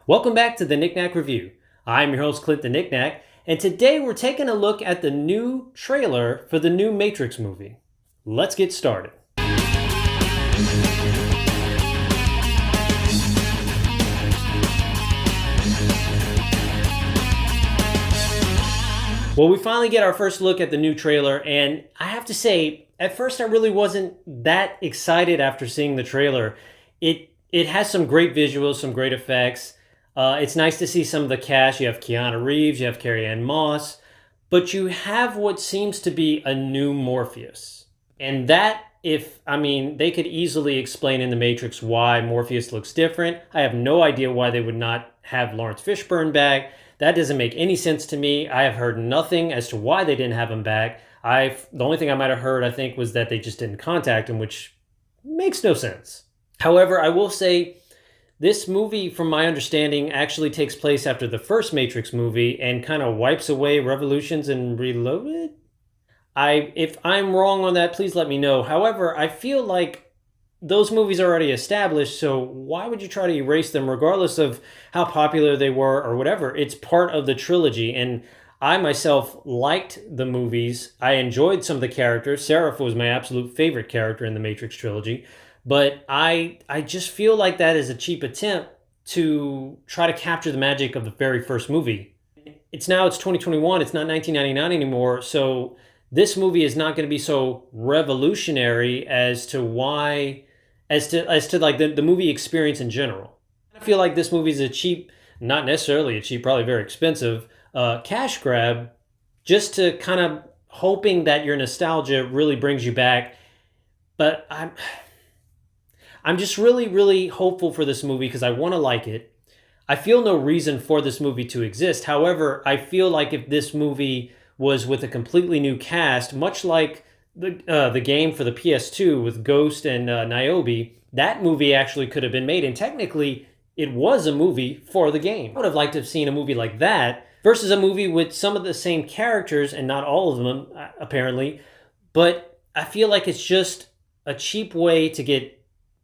Welcome back to the Knick-Knack Review. I'm your host, Clint the Knick-Knack, and today we're taking a look at the new trailer for the new Matrix movie. Let's get started. Well, we finally get our first look at the new trailer, and I have to say, at first I really wasn't that excited after seeing the trailer. It has some great visuals, some great effects. It's nice to see some of the cast. You have Keanu Reeves, you have Carrie-Anne Moss, but you have what seems to be a new Morpheus. And that, they could easily explain in The Matrix why Morpheus looks different. I have no idea why they would not have Lawrence Fishburne back. That doesn't make any sense to me. I have heard nothing as to why they didn't have him back. The only thing I might have heard, I think, was that they just didn't contact him, which makes no sense. However, I will say this movie, from my understanding, actually takes place after the first Matrix movie and kind of wipes away Revolutions and Reloaded. If I'm wrong on that, please let me know. However, I feel like those movies are already established, so why would you try to erase them regardless of how popular they were or whatever? It's part of the trilogy, and I myself liked the movies. I enjoyed some of the characters. Seraph was my absolute favorite character in the Matrix trilogy, but I just feel like that is a cheap attempt to try to capture the magic of the very first movie. It's 2021, it's not 1999 anymore, so this movie is not going to be so revolutionary as to like the movie experience in general. I feel like this movie is a cheap, not necessarily a cheap, probably very expensive cash grab, just to kind of hoping that your nostalgia really brings you back. But I'm just really, really hopeful for this movie because I want to like it. I feel no reason for this movie to exist. However, I feel like if this movie was with a completely new cast, much like the game for the PS2 with Ghost and Niobe, that movie actually could have been made. And technically, it was a movie for the game. I would have liked to have seen a movie like that versus a movie with some of the same characters, and not all of them, apparently. But I feel like it's just a cheap way to get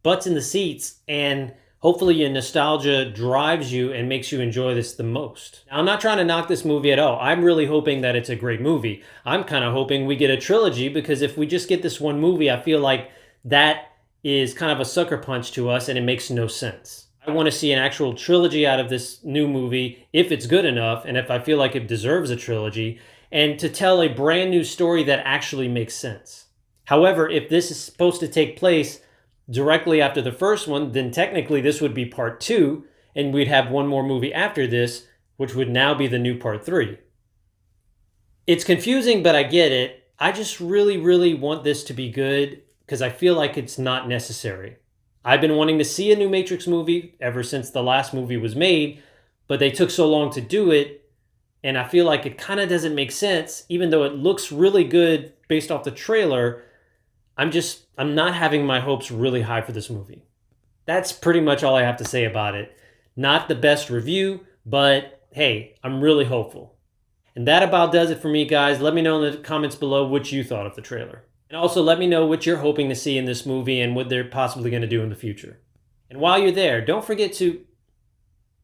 butts in the seats, and hopefully your nostalgia drives you and makes you enjoy this the most. Now, I'm not trying to knock this movie at all. I'm really hoping that it's a great movie. I'm kind of hoping we get a trilogy, because if we just get this one movie, I feel like that is kind of a sucker punch to us and it makes no sense. I want to see an actual trilogy out of this new movie if it's good enough and if I feel like it deserves a trilogy, and to tell a brand new story that actually makes sense. However, if this is supposed to take place directly after the first one, then technically this would be part 2, and we'd have one more movie after this, which would now be the new part 3. It's confusing, but I get it. I just really, really want this to be good because I feel like it's not necessary. I've been wanting to see a new Matrix movie ever since the last movie was made, but they took so long to do it, and I feel like it kind of doesn't make sense, even though it looks really good based off the trailer. I'm not having my hopes really high for this movie. That's pretty much all I have to say about it. Not the best review, but hey, I'm really hopeful. And that about does it for me, guys. Let me know in the comments below what you thought of the trailer. And also let me know what you're hoping to see in this movie and what they're possibly going to do in the future. And while you're there, don't forget to,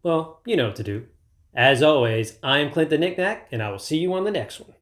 well, you know what to do. As always, I am Clint the Knick-Knack, and I will see you on the next one.